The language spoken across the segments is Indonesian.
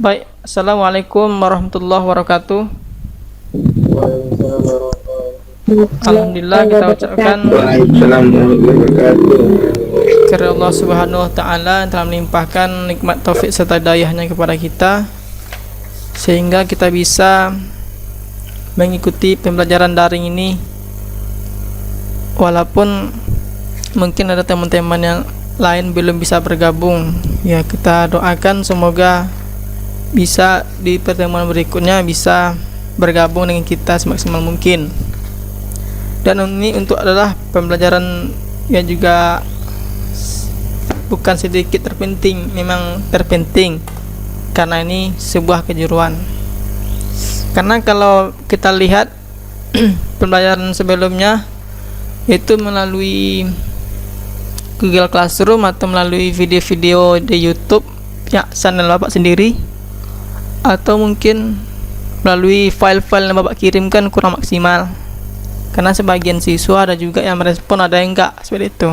Baik, Assalamualaikum warahmatullahi wabarakatuh. Waalaikumsalam warahmatullahi Alhamdulillah kita ucapkan Waalaikumsalam warahmatullahi wabarakatuh. kepada Allah Subhanahu wa taala yang telah melimpahkan nikmat taufik serta dayahnya kepada kita sehingga kita bisa mengikuti pembelajaran daring ini, walaupun mungkin ada teman-teman yang lain belum bisa bergabung. Ya, kita doakan semoga bisa di pertemuan berikutnya bisa bergabung dengan kita semaksimal mungkin. Dan ini untuk adalah pembelajaran yang juga bukan sedikit terpenting, memang terpenting karena ini sebuah kejuruan. Karena kalau kita lihat pembelajaran sebelumnya itu melalui Google Classroom atau melalui video-video di YouTube ya channel Bapak sendiri, atau mungkin melalui file-file yang Bapak kirimkan kurang maksimal. Karena sebagian siswa ada juga yang merespon, ada yang enggak seperti itu.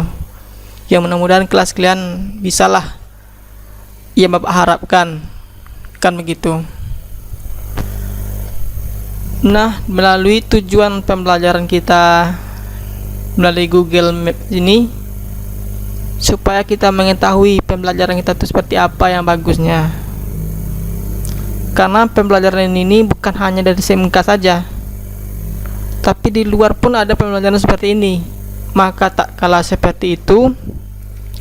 Ya, mudah-mudahan kelas kalian bisalah yang Bapak harapkan, kan begitu. Nah, melalui tujuan pembelajaran kita melalui Google Map ini, supaya kita mengetahui pembelajaran kita itu seperti apa yang bagusnya. Karena pembelajaran ini bukan hanya dari SMK saja, tapi di luar pun ada pembelajaran seperti ini. Maka tak kalah seperti itu,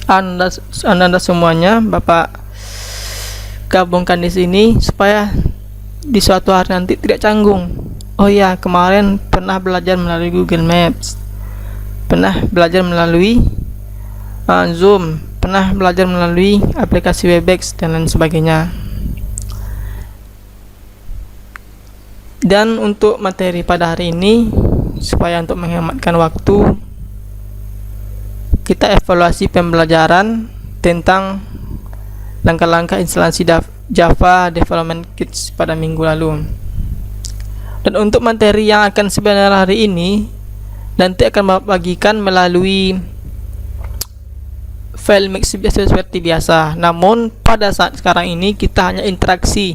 anda semuanya Bapak gabungkan di sini supaya di suatu hari nanti tidak canggung. Oh ya, kemarin pernah belajar melalui Google Maps, pernah belajar melalui Zoom, pernah belajar melalui aplikasi Webex dan lain sebagainya. Dan untuk materi pada hari ini, supaya untuk menghematkan waktu, kita evaluasi pembelajaran tentang langkah-langkah instalasi Java Development Kit pada minggu lalu. Dan untuk materi yang akan sebenarnya hari ini nanti akan bagikan melalui file mix seperti biasa. Namun pada saat sekarang ini kita hanya interaksi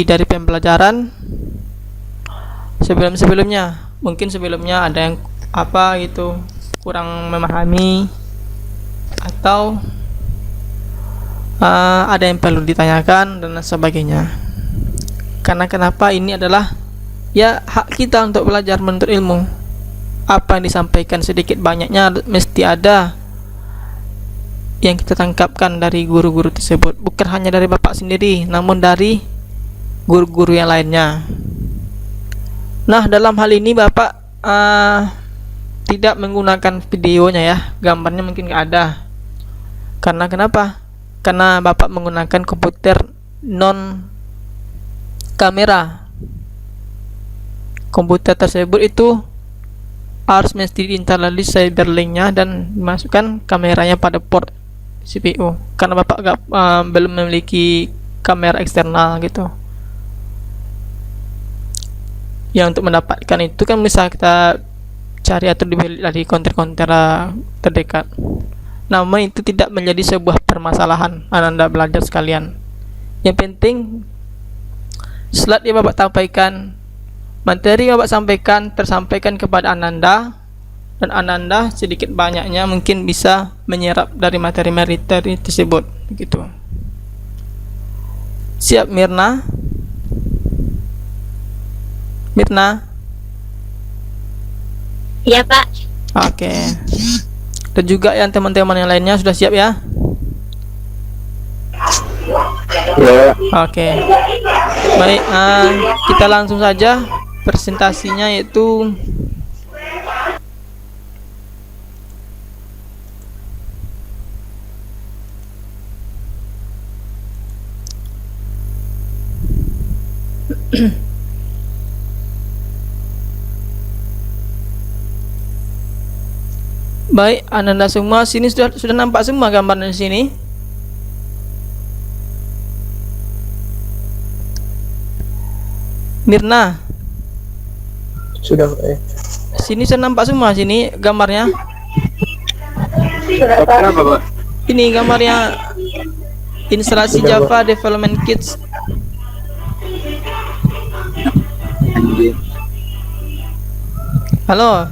dari pembelajaran sebelumnya. Mungkin sebelumnya ada yang gitu kurang memahami, atau ada yang perlu ditanyakan dan sebagainya. Karena kenapa ini adalah ya hak kita untuk belajar menuntut ilmu. Apa yang disampaikan sedikit banyaknya mesti ada yang kita tangkapkan dari guru-guru tersebut, bukan hanya dari Bapak sendiri, namun dari guru-guru yang lainnya. Nah, dalam hal ini Bapak tidak menggunakan videonya ya, gambarnya mungkin nggak ada. Karena kenapa? Karena Bapak menggunakan komputer non kamera. Komputer tersebut itu harus mesti diinstalasi Cyberlink-nya dan dimasukkan kameranya pada port CPU. Karena Bapak belum memiliki kamera eksternal gitu. Ya, untuk mendapatkan itu kan bisa kita cari atau dibeli dari konter-konter terdekat. Namun itu tidak menjadi sebuah permasalahan Anda belajar sekalian. Yang penting slide yang Bapak sampaikan, materi yang Bapak sampaikan tersampaikan kepada Ananda, dan Ananda sedikit banyaknya mungkin bisa menyerap dari materi-materi tersebut begitu. Siap Mirna? Iya Pak. Oke. Dan juga yang teman-teman yang lainnya sudah siap ya? Ya. Oke. Baik, kita langsung saja presentasinya, yaitu baik, Anda semua sini sudah nampak semua gambarnya di sini. Mirna, Sudah, sini sudah nampak semua sini gambarnya. Kenapa, Pak? Ini gambarnya instalasi Sudah, Java Development Kits. Anjing. Halo,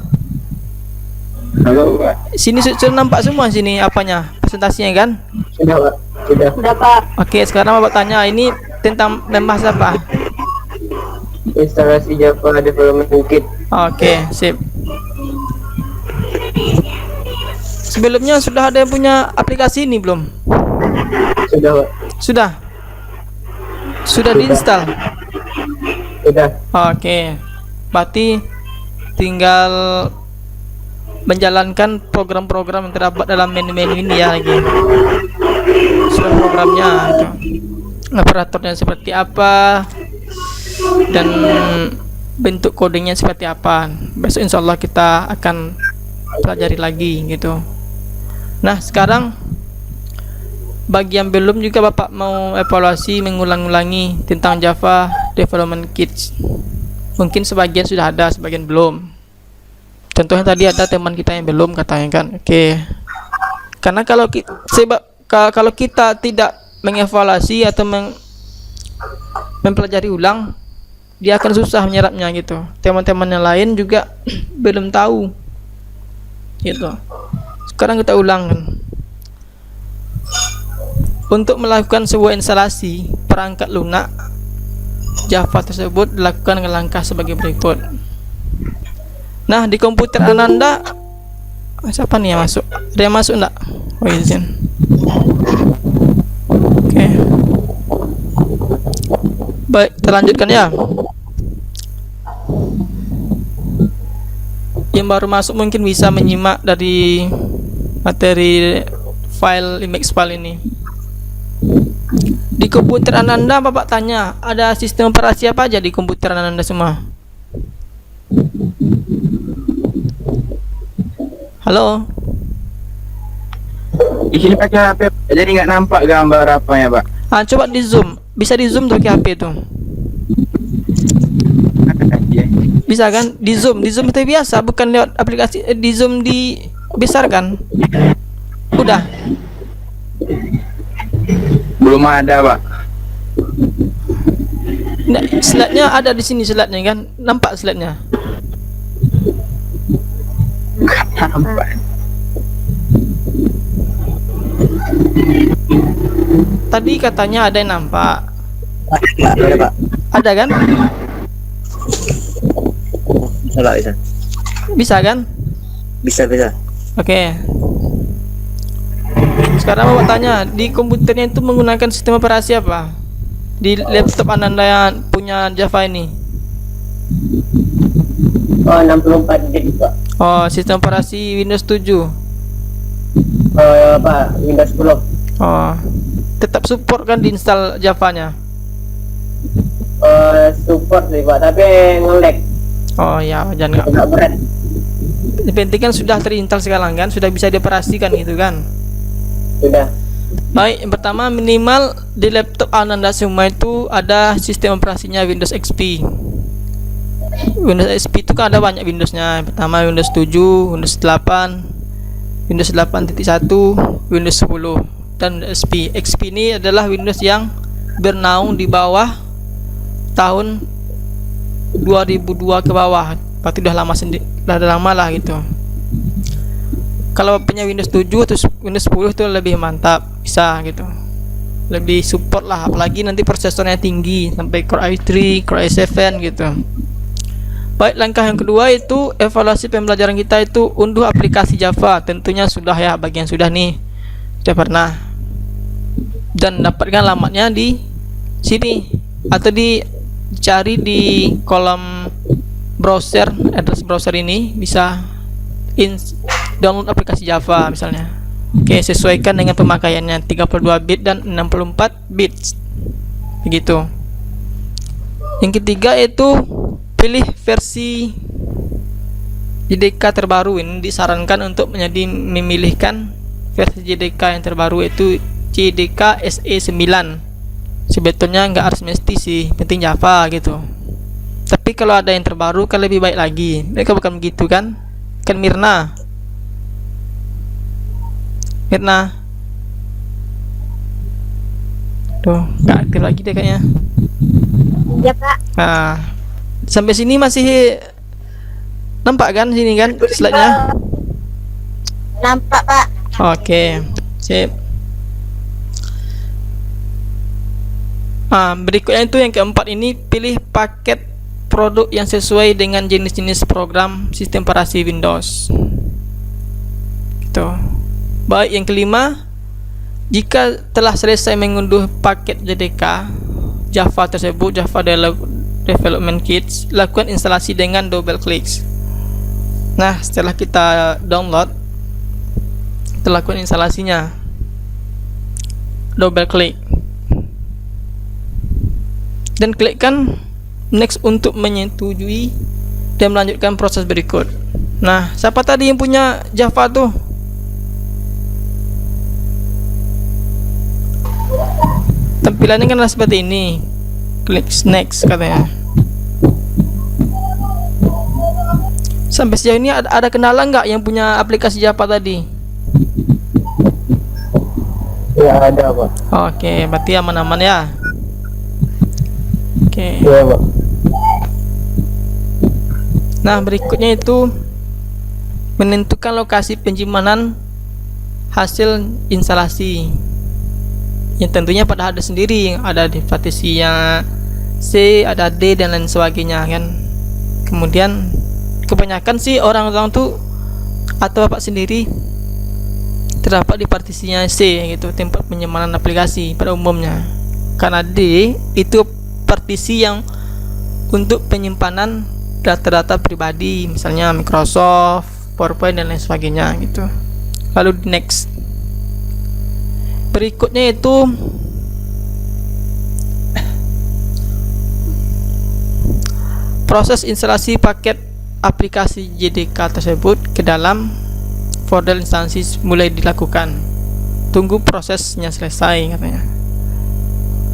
Halo Pak. sini sudah nampak semua sini apanya presentasinya kan? Sudah Pak. Sudah. Udah Pak. Oke, sekarang Bapak tanya ini tentang membahas apa? Instalasi Java Development Kit. Oke, sip. Sebelumnya sudah ada yang punya aplikasi ini belum? Sudah Pak. Sudah. Sudah diinstal. Sudah. Oke. Berarti tinggal menjalankan program-program yang terdapat dalam menu-menu ini ya lagi. Sudah programnya itu. Operatornya seperti apa dan bentuk kodenya seperti apa. Besok insya Allah kita akan pelajari lagi gitu. Nah sekarang bagi yang belum juga Bapak mau evaluasi mengulang-ulangi tentang Java Development Kits. Mungkin sebagian sudah ada, sebagian belum. Contohnya tadi ada teman kita yang belum katanya kan. Oke. Karena kalau kita tidak mengevaluasi atau mempelajari ulang, dia akan susah menyerapnya gitu. Teman-teman yang lain juga belum tahu. Gitu. Sekarang kita ulang kan. Untuk melakukan sebuah instalasi perangkat lunak Java tersebut dilakukan dengan langkah sebagai berikut. Nah, di komputer Ananda siapa nih yang masuk? Ada yang masuk enggak? Oh, izin. Oke. Baik, kita lanjutkan ya. Yang baru masuk mungkin bisa menyimak dari materi file image file ini. Di komputer Ananda Bapak tanya, ada sistem operasi apa aja di komputer Ananda semua? Halo? Di sini pakai HP, jadi nggak nampak gambar apanya Pak. Coba di zoom. Bisa di zoom pakai HP itu. Bisa kan? Di zoom itu biasa, bukan lewat aplikasi. Di zoom dibesarkan. Udah. Belum ada Pak. Nah, slide-nya ada di sini slide-nya kan? Nampak slide-nya? Nggak nampak. Tadi katanya ada yang nampak. Ada Pak. Ada kan? Bisa Pak, bisa. Bisa kan? Bisa. Oke. Sekarang Bapak tanya, di komputernya itu menggunakan sistem operasi apa? Di laptop Ananda yang punya Java ini. Oh, 64 bit Pak. Oh, sistem operasi Windows 7. Pak, Windows 10. Oh, tetap support kan diinstal Javanya? Support sih Pak, tapi nge-lag. Oh ya, jangan Agak berat. Yang penting kan sudah terinstall sekarang kan, sudah bisa dioperasikan gitu kan. Sudah. Baik, yang pertama minimal di laptop Ananda semua itu ada sistem operasinya Windows XP. Windows XP itu kan ada banyak Windowsnya. Yang pertama Windows 7, Windows 8, Windows 8.1, Windows 10 dan XP. XP ini adalah Windows yang bernaung di bawah tahun 2002 ke bawah. Berarti udah lama lah gitu. Kalau punya Windows 7 atau Windows 10 itu lebih mantap, bisa gitu. Lebih support lah, apalagi nanti prosesornya tinggi sampai Core i3, Core i7 gitu. Baik, langkah yang kedua itu evaluasi pembelajaran kita itu unduh aplikasi Java. Tentunya sudah ya, bagian sudah nih. Sudah pernah. Dan dapatkan alamatnya di sini atau dicari di kolom browser, address browser ini bisa download aplikasi Java misalnya. Oke, sesuaikan dengan pemakaiannya 32 bit dan 64 bit. Begitu. Yang ketiga itu pilih versi JDK terbaru. Ini disarankan untuk memilihkan versi JDK yang terbaru itu JDK SE9. Sebetulnya nggak harus mesti sih, penting Java gitu. Tapi kalau ada yang terbaru kan lebih baik lagi. Mereka bukan begitu kan? Kan Mirna. Tuh, nggak aktif lagi deh kayaknya. Ya, Pak. Nah, sampai sini masih nampak kan sini kan slide-nya? Nampak, Pak. Oke, sip. Berikutnya itu yang keempat ini, pilih paket produk yang sesuai dengan jenis-jenis program sistem operasi Windows. Gitu. Baik, yang kelima, jika telah selesai mengunduh paket JDK Java tersebut, Java Development Kit, lakukan instalasi dengan double klik. Nah, setelah kita download, kita lakukan instalasinya. Double klik dan klikkan next untuk menyetujui dan melanjutkan proses berikut. Nah, siapa tadi yang punya Java tuh? Tampilannya kan seperti ini. Klik next katanya. Sampai sejauh ini ada kendala nggak yang punya aplikasi Java tadi? Ya ada Pak. Oke, berarti aman-aman ya. Oke. Ya Pak. Nah, berikutnya itu menentukan lokasi penyimpanan hasil instalasi. Yang tentunya pada harddisk sendiri, ada di partisinya C, ada D dan lain sebagainya kan. Kemudian kebanyakan sih orang-orang tuh atau bapak sendiri terdapat di partisinya C gitu, tempat penyimpanan aplikasi pada umumnya. Karena D itu partisi yang untuk penyimpanan data-data pribadi, misalnya Microsoft, PowerPoint dan lain sebagainya gitu. Lalu next. Berikutnya itu proses instalasi paket aplikasi JDK tersebut ke dalam folder instansi mulai dilakukan. Tunggu prosesnya selesai katanya.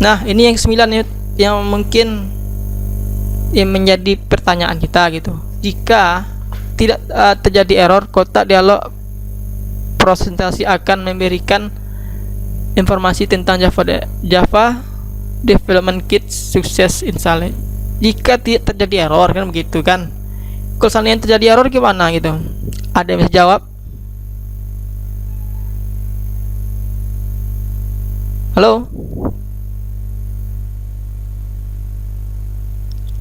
Nah, ini yang 9 yang mungkin yang menjadi pertanyaan kita gitu. Jika tidak terjadi error, kotak dialog presentasi akan memberikan informasi tentang Java Development Kit sukses installed. Jika tidak terjadi error kan begitu kan. Kalau seandainya terjadi error gimana gitu? Ada yang bisa jawab? Halo?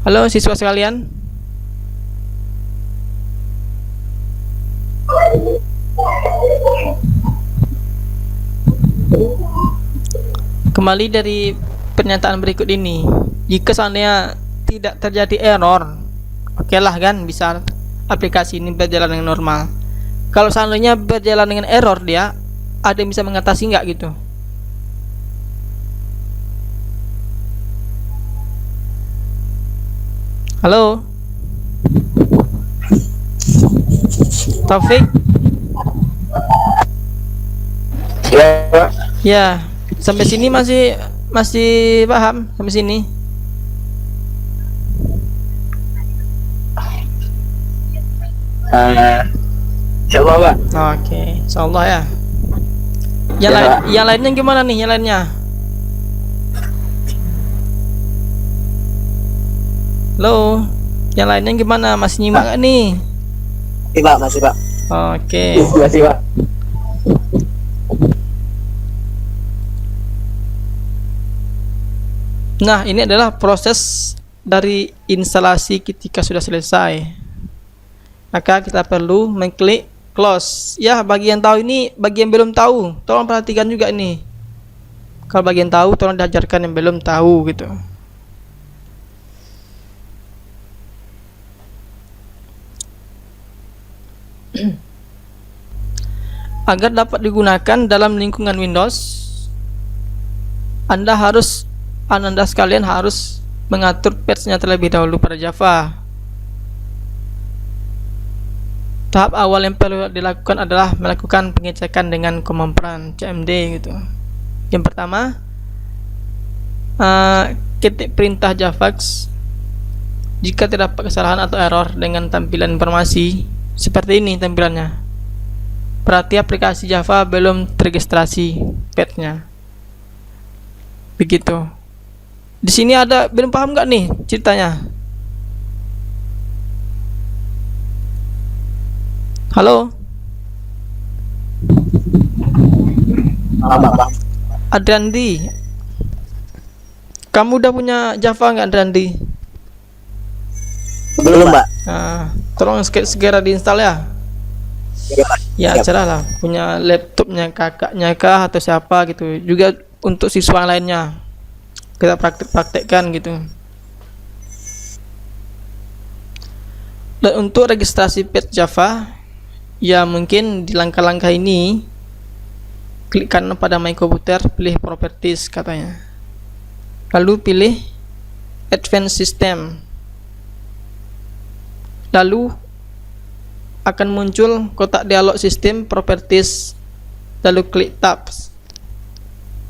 Halo siswa sekalian? Kembali dari pernyataan berikut ini, jika seandainya tidak terjadi error, oke lah kan, bisa aplikasi ini berjalan dengan normal. Kalau seandainya berjalan dengan error, dia ada yang bisa mengatasi nggak gitu? Halo, Taufik? Ya Pak. Ya, sampai sini masih paham sampai sini? Insyaallah Pak. Oke, insyaallah ya. Ya, Pak. Yang lainnya gimana nih? Yang lainnya? Halo, yang lainnya gimana? Masih nyimak gak nih? Masih Pak, masih Pak. Oke. Masih Pak. Nah, ini adalah proses dari instalasi ketika sudah selesai. Maka kita perlu mengklik close. Ya, bagi yang tahu ini, bagi yang belum tahu, tolong perhatikan juga ini. Kalau bagi yang tahu, tolong diajarkan yang belum tahu gitu. Agar dapat digunakan dalam lingkungan Windows, Anda sekalian harus mengatur patch-nya terlebih dahulu pada Java. Tahap awal yang perlu dilakukan adalah melakukan pengecekan dengan command cmd gitu. Yang pertama, ketik perintah javax jika terdapat kesalahan atau error dengan tampilan informasi seperti ini tampilannya. Berarti aplikasi Java belum terregistrasi patch-nya. Begitu. Di sini ada belum paham nggak nih ceritanya? Halo, Bang. Adriandi. Kamu udah punya Java nggak, Adriandi? Belum, Mbak. Nah, tolong segera diinstal ya. Ya, Siap. cerah lah. Punya laptopnya kakaknya kah atau siapa gitu. Juga untuk siswa lainnya. Kita praktekkan gitu. Dan untuk registrasi page Java, ya mungkin di langkah-langkah ini klik kanan pada My Computer, pilih Properties katanya. Lalu pilih Advanced System. Lalu akan muncul kotak dialog System Properties. Lalu klik Tabs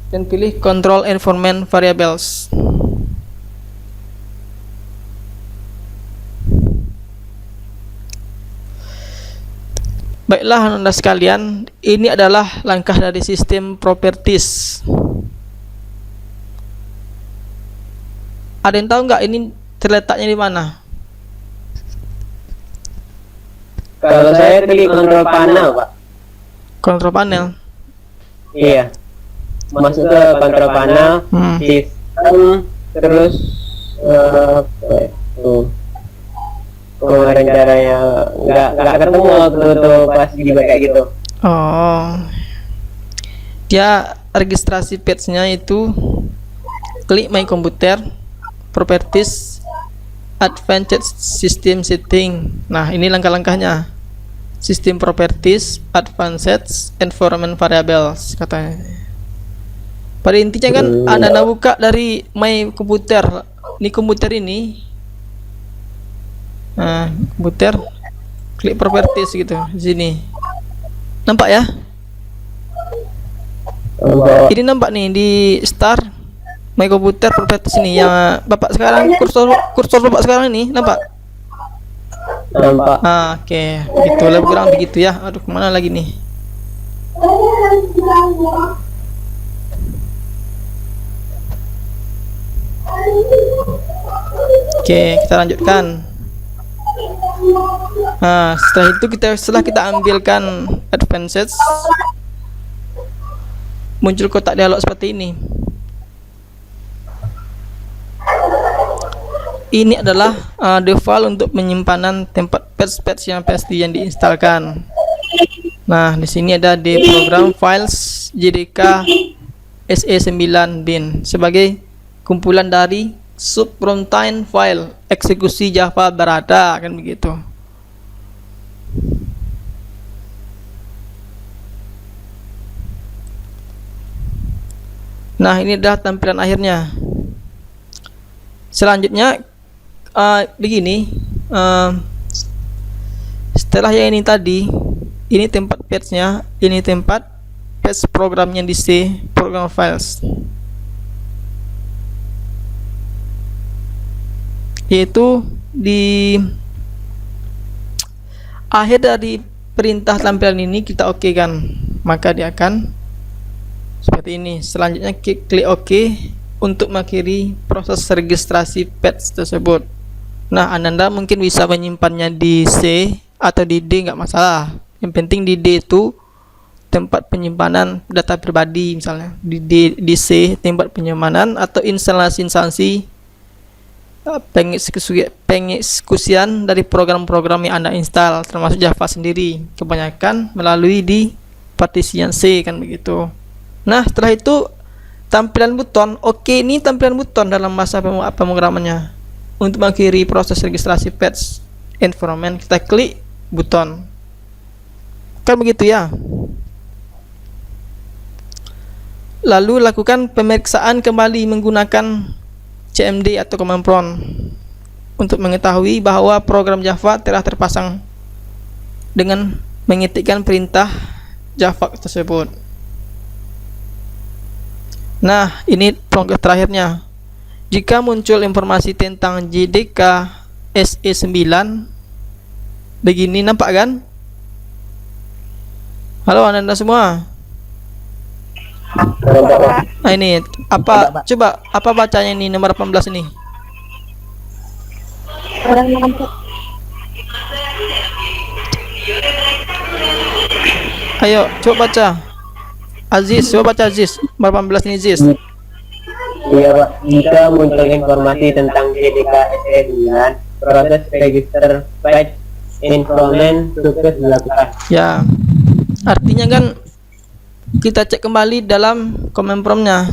dan pilih Control Environment Variables. Baiklah Anda sekalian, ini adalah langkah dari sistem properties. Ada yang tahu nggak ini terletaknya di mana? Kalau saya klik kontrol panel, Pak. Control panel. Iya. Masuk ke kontrol panel, sistem, terus kemarin caranya nggak ketemu waktu tuh pas juga kayak gitu. Oh, dia registrasi page-nya itu klik My Computer, Properties, Advanced System Setting. Nah, ini langkah-langkahnya. System Properties, Advanced Environment Variables katanya. Pada intinya kan Anda buka dari My Computer. Ini komputer ini. Nah, komputer, klik Properties gitu di sini. Nampak ya? Ini nampak nih di Start My Computer Properties ini yang Bapak sekarang kursor Bapak sekarang ini nampak? Nampak. Oke, gitu lebih kurang begitu ya. Aduh, kemana lagi nih? Oke, kita lanjutkan. Nah, setelah kita ambilkan advanced, muncul kotak dialog seperti ini. Ini adalah default untuk penyimpanan tempat patch yang pasti yang diinstalkan. Nah, di sini ada di program files JDK SE9 bin sebagai kumpulan dari sub runtime file eksekusi Java berada, kan begitu. Nah, ini adalah tampilan akhirnya. Selanjutnya begini, setelah yang ini tadi, ini tempat patch-nya, ini tempat patch programnya di C program files, yaitu di akhir dari perintah tampilan ini kita oke kan, maka dia akan seperti ini. Selanjutnya klik OK untuk mengakhiri proses registrasi patch tersebut. Nah, Anda mungkin bisa menyimpannya di C atau di D, nggak masalah. Yang penting di D itu tempat penyimpanan data pribadi, misalnya di C tempat penyimpanan atau instalasi pengeksekusian dari program-program yang Anda install, termasuk Java sendiri. Kebanyakan melalui di partisian C, kan begitu. Nah, setelah itu tampilan buton, oke, ini tampilan buton dalam masa pemrogramannya. Untuk mengakhiri proses registrasi patch environment, kita klik buton, kan begitu ya. Lalu lakukan pemeriksaan kembali menggunakan CMD atau command prompt untuk mengetahui bahwa program Java telah terpasang dengan mengetikkan perintah Java tersebut. Nah, ini prompt terakhirnya. Jika muncul informasi tentang JDK SE9 begini, nampak kan? Halo Anda semua. Kelompok Pak. Nah ini apa? Coba apa bacanya ini nomor 18 ini? Kurang nampak. Ayo coba baca. Aziz, coba baca Aziz. Nomor 18 ini Aziz. Iya Pak, jika muncul informasi tentang GDK SE9, proses register batch enrollment sukses dilakukan. Ya. Artinya kan kita cek kembali dalam command prompt-nya.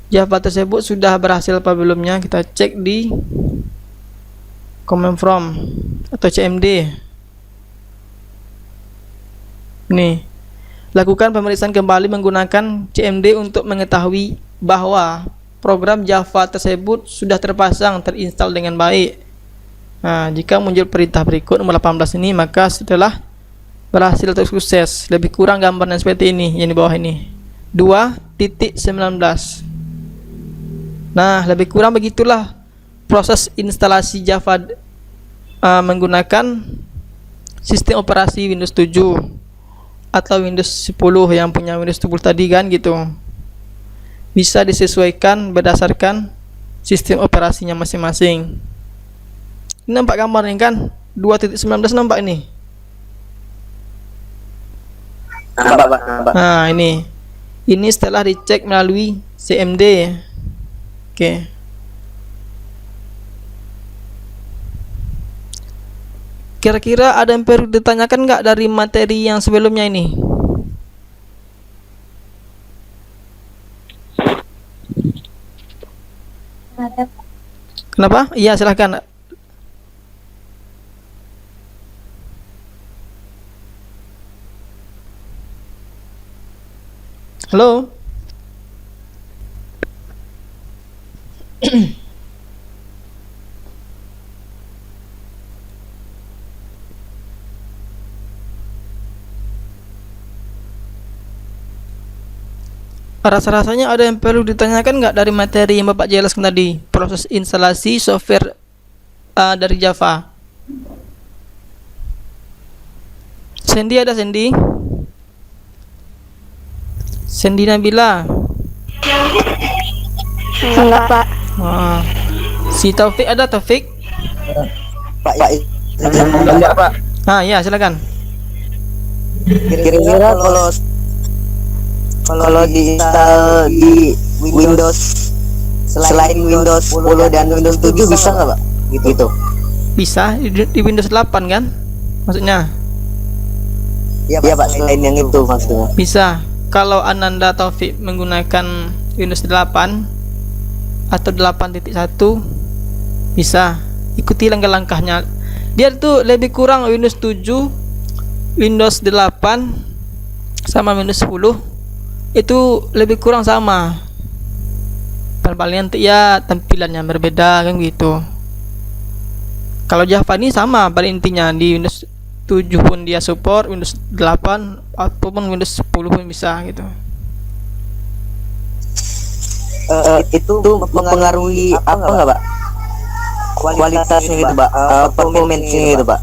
Java tersebut sudah berhasil apa belumnya, kita cek di command prompt atau CMD. Nih, lakukan pemeriksaan kembali menggunakan CMD untuk mengetahui bahwa program Java tersebut sudah terinstall dengan baik. Nah, jika muncul perintah berikut nomor 18 ini, maka setelah berhasil atau sukses. Lebih kurang gambarnya seperti ini yang di bawah ini 2.19. Nah, lebih kurang begitulah proses instalasi Java menggunakan sistem operasi Windows 7 atau Windows 10 yang punya Windows 10 tadi kan gitu. Bisa disesuaikan berdasarkan sistem operasinya masing-masing. Ini nampak gambarnya kan 2.19 nampak ini. Nampak Pak, nampak. Nah ini setelah dicek melalui CMD. Oke. Kira-kira ada yang perlu ditanyakan nggak dari materi yang sebelumnya ini? Ada Pak. Kenapa? Iya silahkan. Halo. Rasa-rasanya ada yang perlu ditanyakan nggak dari materi yang Bapak jelaskan tadi, proses instalasi software dari Java. Sandy ada Sandy? Sandy Nabila. Enggak Pak. Si Taufik ada Taufik? Pak, enggak Pak. Ya silakan. Kira-kira kalau diinstal di Windows selain Windows 10 dan Windows 7 bisa nggak Pak? Gitu. Bisa di Windows 8 kan? Maksudnya? Iya Pak, selain yang itu maksudnya. Bisa. Kalau Ananda Taufik menggunakan Windows 8 atau 8.1 bisa ikuti langkah-langkahnya. Dia tuh lebih kurang Windows 7, Windows 8 sama Windows 10 itu lebih kurang sama. Paling nanti ya tampilannya berbeda kan gitu. Kalau Java ini sama pada intinya, di Windows 7 pun dia support, Windows 8 ataupun Windows 10 pun bisa gitu. Itu mempengaruhi apa nggak Pak? Kualitasnya gitu Pak, performance-nya gitu Pak.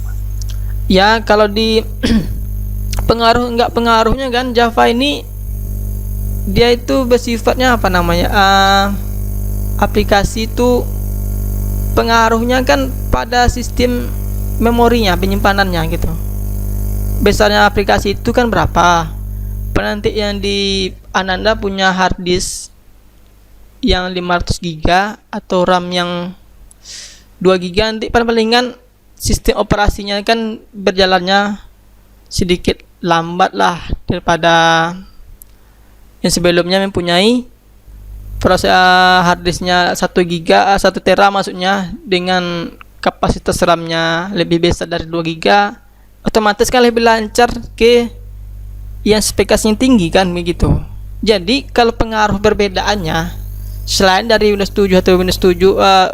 Ya kalau di pengaruhnya kan, Java ini dia itu bersifatnya apa namanya, aplikasi itu pengaruhnya kan pada sistem memorinya, penyimpanannya gitu. Besarnya aplikasi itu kan berapa, nanti yang di Ananda punya hard disk yang 500 GB atau RAM yang 2 GB, nanti paling-palingan sistem operasinya kan berjalannya sedikit lambat lah daripada yang sebelumnya mempunyai proses hard disknya 1 GB 1 tera maksudnya, dengan kapasitas RAM-nya lebih besar dari 2 GB, otomatis kan lebih lancar ke yang spesifikasinya tinggi kan begitu. Jadi kalau pengaruh perbedaannya selain dari Windows 7 atau Windows 7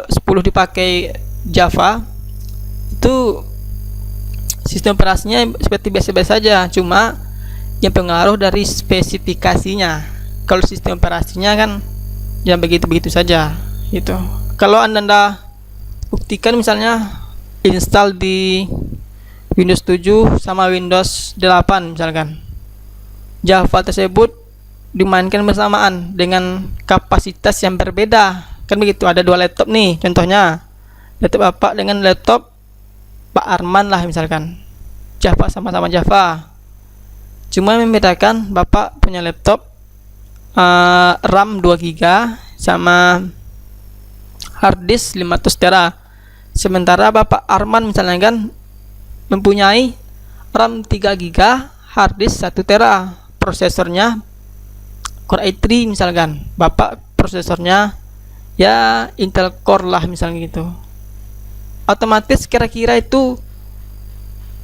10 dipakai Java, itu sistem operasinya seperti biasa-biasa saja, cuma yang pengaruh dari spesifikasinya. Kalau sistem operasinya kan ya begitu-begitu saja gitu. Kalau Anda buktikan misalnya install di Windows 7 sama Windows 8 misalkan, Java tersebut dimainkan bersamaan dengan kapasitas yang berbeda. Kan begitu, ada dua laptop nih contohnya. Laptop Bapak dengan laptop Pak Arman lah misalkan. Java, sama-sama Java. Cuma membedakan Bapak punya laptop RAM 2 GB sama hard disk 500 tera. Sementara Bapak Arman misalnya kan mempunyai RAM 3 GB, hard disk 1 tera. Prosesornya Core i3 misalkan. Bapak prosesornya ya Intel Core lah misalnya gitu. Otomatis kira-kira itu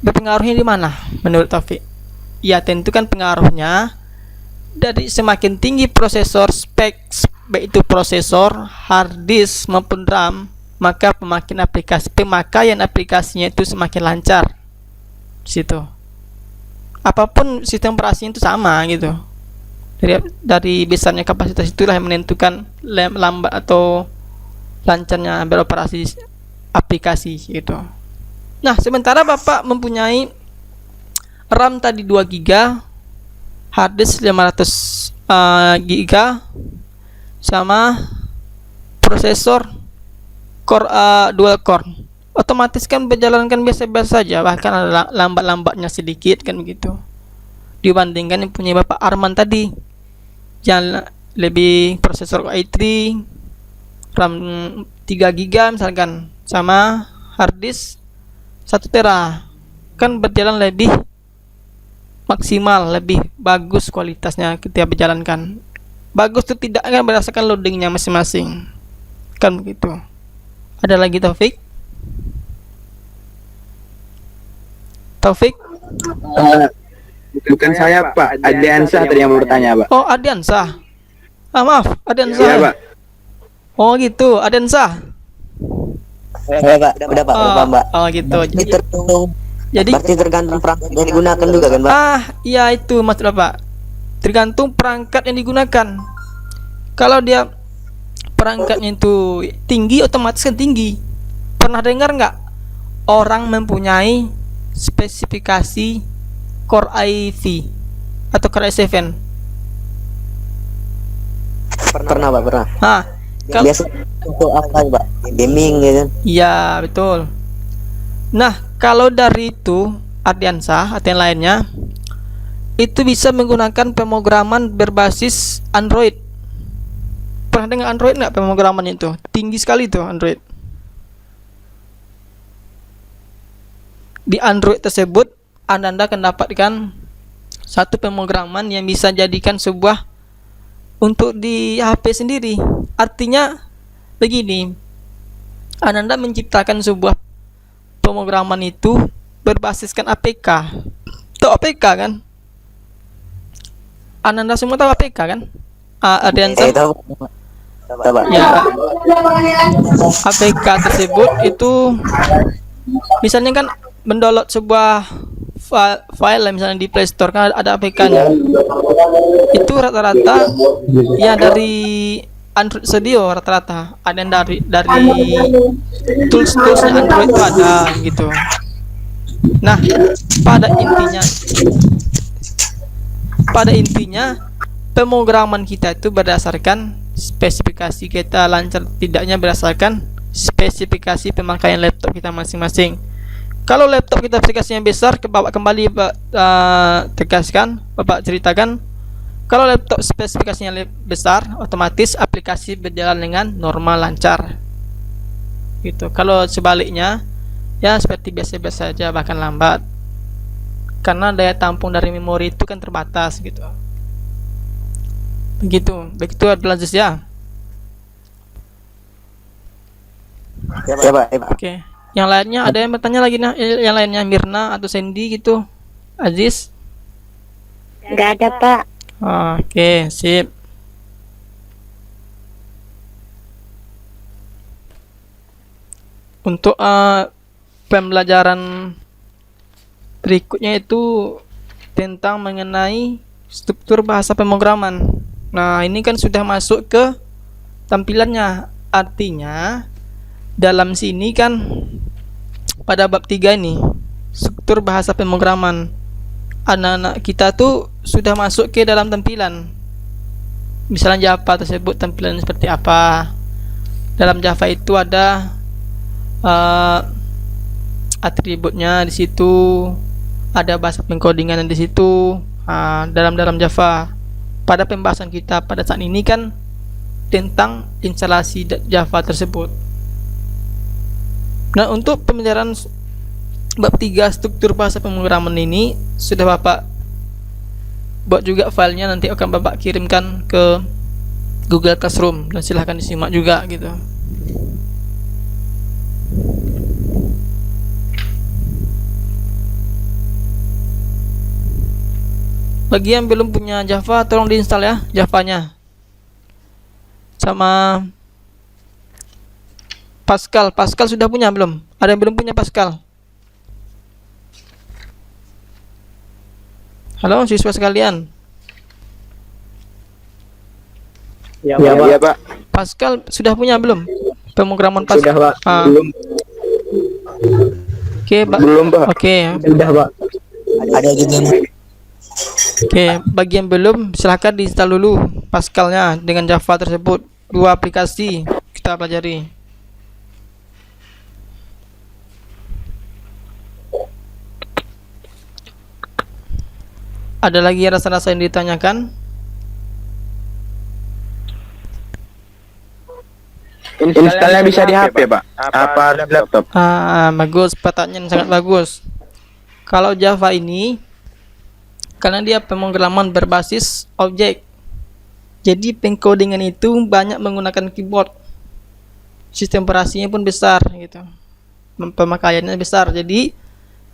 berpengaruhnya di mana menurut Taufik? Ya tentu kan pengaruhnya dari semakin tinggi prosesor spek, baik itu prosesor, hard disk maupun RAM, maka pemakaian aplikasinya itu semakin lancar. Situ. Apapun sistem operasinya itu sama gitu. Dari besarnya kapasitas itulah yang menentukan lambat atau lancarnya beroperasi aplikasi gitu. Nah, sementara Bapak mempunyai RAM tadi 2 GB, hard disk 500 GB, sama prosesor core dual core. Otomatis kan berjalankan biasa-biasa saja, bahkan ada lambat-lambatnya sedikit kan begitu. Dibandingkan yang punya Bapak Arman tadi, yang lebih prosesor i3, RAM 3 GB misalkan, sama hard disk 1 tera, kan berjalan lebih maksimal, lebih bagus kualitasnya ketika berjalankan. Bagus itu tidak akan berdasarkan loadingnya masing-masing, kan begitu. Ada lagi Taufik? Taufik? Bukan saya Pak, Adiansa tadi yang bertanya Pak. Oh, Adiansa. Maaf, Adiansa. Iya Pak. Oh gitu, Adiansa. Udah Pak, Mbak. Oh gitu. Ini tergantung, Jadi berarti tergantung perangkat yang digunakan juga kan Pak? ya itu maksud Bapak. Tergantung perangkat yang digunakan. Kalau dia perangkatnya itu tinggi, otomatis kan tinggi. Pernah dengar nggak orang mempunyai spesifikasi Core i5 atau Core i7? Pernah Pak, pernah. Kalau Biasa untuk apa Pak? Gaming gitu. iya betul. Nah, kalau dari itu Ardiansa atau yang lainnya itu bisa menggunakan pemrograman berbasis Android. Pernah dengar Android nggak pemrograman itu? Tinggi sekali tuh Android. Di Android tersebut Anda akan dapatkan satu pemrograman yang bisa jadikan sebuah untuk di HP sendiri. Artinya begini, Anda menciptakan sebuah pemrograman itu berbasiskan APK. Tahu APK kan? Anda semua tahu APK kan? Ada yang tahu? Tahu Pak. Ya, APK tersebut itu misalnya kan mendownload sebuah file misalnya di Play Store kan ada APK-nya. Itu rata-rata ya dari Android Studio rata-rata. Ada yang dari tools-toolsnya Android itu ada gitu. Nah, pada intinya pemrograman kita itu berdasarkan spesifikasi kita lancar tidaknya berdasarkan spesifikasi pemakaian laptop kita masing-masing. Kalau laptop kita spesifikasinya besar, Bapak kembali tegaskan, Bapak ceritakan. Kalau laptop spesifikasinya besar, otomatis aplikasi berjalan dengan normal lancar. Gitu. Kalau sebaliknya, ya seperti biasa-biasa saja bahkan lambat. Karena daya tampung dari memori itu kan terbatas gitu. Begitu adalah ya. Ya Pak. Oke. Yang lainnya ada yang bertanya lagi nah? Yang lainnya Mirna atau Sandy gitu? Aziz? Nggak ada Pak. Oke, sip. Untuk pembelajaran berikutnya itu tentang mengenai struktur bahasa pemrograman. Nah, ini kan sudah masuk ke tampilannya. Artinya dalam sini kan pada bab 3 ini struktur bahasa pemrograman, anak-anak kita tuh sudah masuk ke dalam tampilan. misalnya Java tersebut tampilan seperti apa. Dalam Java itu ada atributnya di situ, ada bahasa pengkodingan di situ. Dalam Java, pada pembahasan kita pada saat ini kan tentang instalasi Java tersebut. Nah, untuk pembelajaran bab 3 struktur bahasa pemrograman ini sudah Bapak buat juga filenya, nanti akan Bapak kirimkan ke Google Classroom dan silahkan disimak juga gitu. Bagi yang belum punya Java, tolong diinstal ya Javanya. Sama Pascal. Pascal sudah punya belum? Ada yang belum punya Pascal? Halo siswa sekalian. Ya, Iya, Pak. Pascal sudah punya belum? Pemrograman Sudah, Pascal. Pak. Belum. Oke, Belum, Pak. Oke. Sudah, Pak. Ada juga Oke, bagi yang belum silahkan diinstal dulu Pascalnya dengan Java tersebut. 2 aplikasi kita pelajari. Ada lagi rasa-rasa yang ditanyakan? Installnya bisa di HP, Pak? Apa di laptop? Bagus, pertanyaan sangat bagus. Kalau Java ini karena dia pemrograman berbasis objek, jadi pengkodingan itu banyak menggunakan keyboard. Sistem operasinya pun besar gitu, pemakaiannya besar. Jadi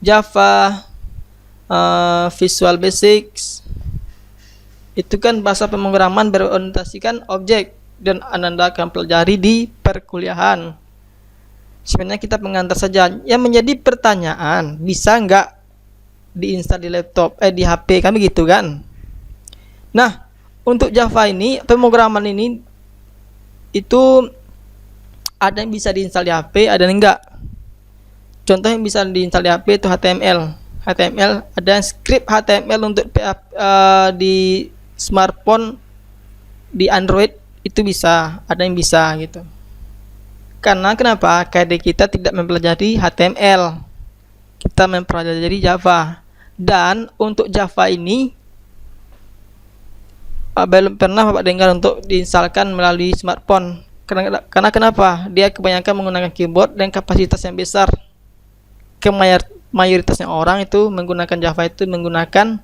Java, Visual Basics itu kan bahasa pemrograman berorientasikan objek dan Anda akan pelajari di perkuliahan. Sebenarnya kita pengantar saja. Yang menjadi pertanyaan, bisa nggak diinstal di laptop, di HP kami gitu kan? Nah, untuk Java ini, pemrograman ini itu ada yang bisa diinstal di HP, ada yang enggak. Contoh yang bisa diinstal di HP itu HTML. Ada script HTML untuk di smartphone, di Android itu bisa, ada yang bisa gitu. Karena kenapa? Karena kita tidak mempelajari HTML, kita mempelajari Java. Dan untuk Java ini belum pernah Bapak dengar untuk diinstalkan melalui smartphone. Karena kenapa? Dia kebanyakan menggunakan keyboard dan kapasitas yang besar. Mayoritasnya orang itu menggunakan Java itu menggunakan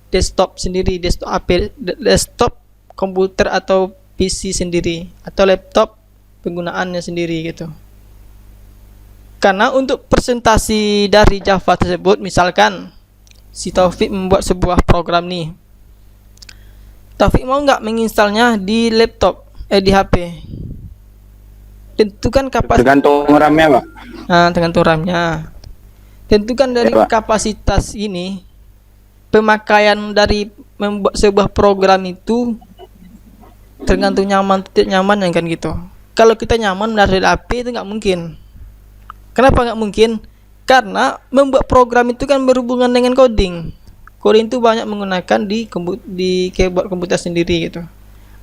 desktop sendiri, desktop komputer atau PC sendiri, atau laptop penggunaannya sendiri gitu. Karena untuk presentasi dari Java tersebut, misalkan si Taufik membuat sebuah program nih, Taufik mau nggak menginstalnya di laptop, di HP? Tentukan kapasitas. Tergantung RAM-nya, Pak. Tergantung RAM-nya. Tentukan dari Ya, Pak. kapasitas ini, pemakaian dari membuat sebuah program itu tergantung nyaman tidak nyaman kan gitu. Kalau kita nyaman dari HP itu nggak mungkin. Kenapa nggak mungkin? Karena membuat program itu kan berhubungan dengan coding. Coding itu banyak menggunakan di keyboard komputer sendiri gitu.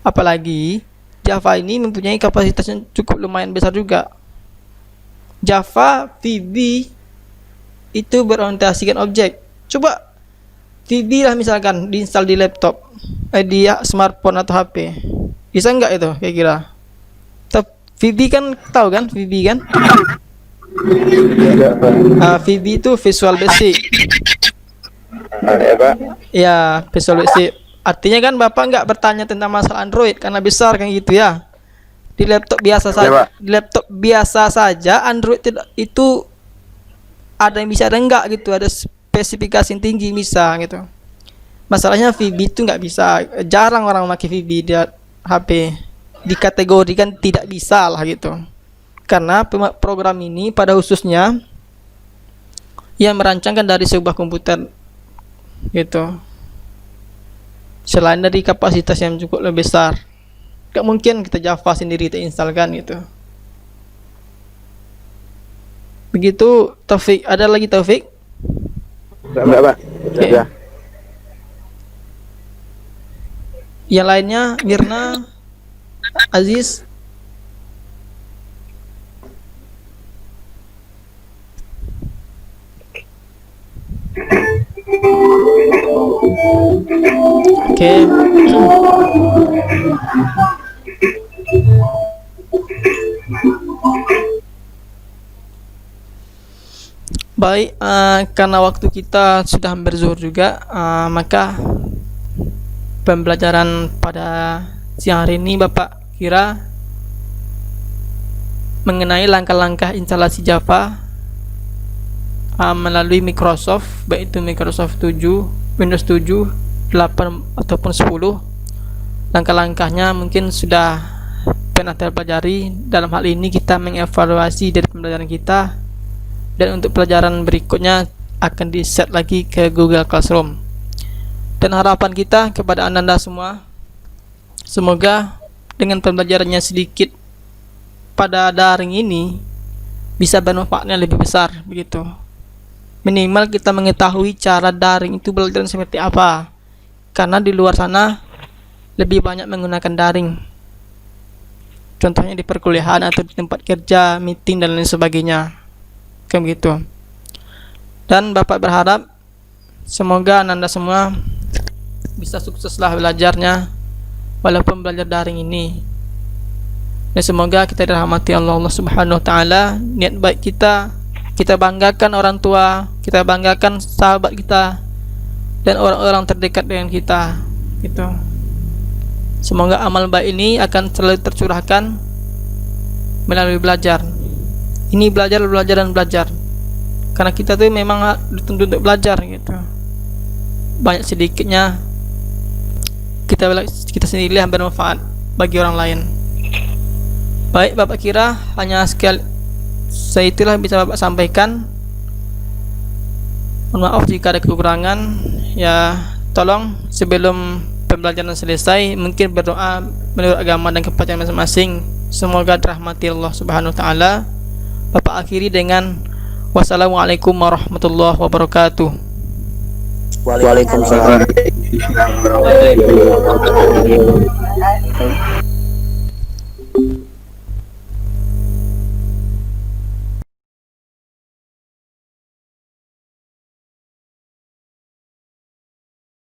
Apalagi Java ini mempunyai kapasitas yang cukup lumayan besar juga. Java VB itu berorientasikan objek. Coba VB lah misalkan diinstal di laptop, di smartphone atau HP. Bisa nggak itu kira-kira? VB kan tahu kan? VB kan? VB itu Visual Basic. Ya, Pak. Ya, Visual Basic. Artinya kan Bapak nggak bertanya tentang masalah Android karena besar kan gitu ya. Di laptop biasa Ya, saja, Pak. di laptop biasa saja Android itu ada yang bisa, ada yang enggak gitu, ada spesifikasi yang tinggi bisa gitu. Masalahnya VB itu nggak bisa, jarang orang memakai VB di HP, dikategorikan tidak bisa lah gitu. Karena program ini pada khususnya yang merancangkan dari sebuah komputer gitu. Selain dari kapasitas yang cukup lebih besar, gak mungkin kita Java sendiri kita instalkan gitu. Begitu Taufik. Ada lagi Taufik? Enggak, Pak. Oke. Ya. Yang lainnya, Mirna, Aziz. Oke. Baik, karena waktu kita sudah hampir zuhur juga, maka pembelajaran pada siang hari ini Bapak kira mengenai langkah-langkah instalasi Java melalui Microsoft, baik itu Microsoft 7, Windows 7, 8 ataupun 10. Langkah-langkahnya mungkin sudah pernah terpelajari. Dalam hal ini kita mengevaluasi dari pembelajaran kita, dan untuk pelajaran berikutnya akan di-set lagi ke Google Classroom. Dan harapan kita kepada Anda semua, semoga dengan pembelajarannya sedikit pada daring ini bisa bermanfaatnya lebih besar begitu. Minimal kita mengetahui cara daring itu belajar seperti apa, karena di luar sana lebih banyak menggunakan daring, contohnya di perkuliahan atau di tempat kerja, meeting dan lain sebagainya, kayak begitu. Dan Bapak berharap semoga Anda semua bisa sukseslah belajarnya walaupun belajar daring ini, dan semoga kita dirahmati Allah Subhanahu wa taala. Niat baik kita banggakan orang tua, kita banggakan sahabat kita dan orang-orang terdekat dengan kita gitu. Semoga amal baik ini akan selalu tercurahkan melalui belajar. Ini belajar dan belajar. Karena kita tuh memang dituntut untuk belajar gitu. Banyak sedikitnya kita sendiri yang bermanfaat bagi orang lain. Baik, Bapak kira hanya saya itulah bisa Bapak sampaikan. Mohon maaf jika ada kekurangan. Ya, tolong sebelum pembelajaran selesai mungkin berdoa menurut agama dan kepercayaan masing-masing. Semoga dirahmati Allah Subhanahu wa taala. Bapak akhiri dengan wassalamualaikum warahmatullahi wabarakatuh. Waalaikumsalam.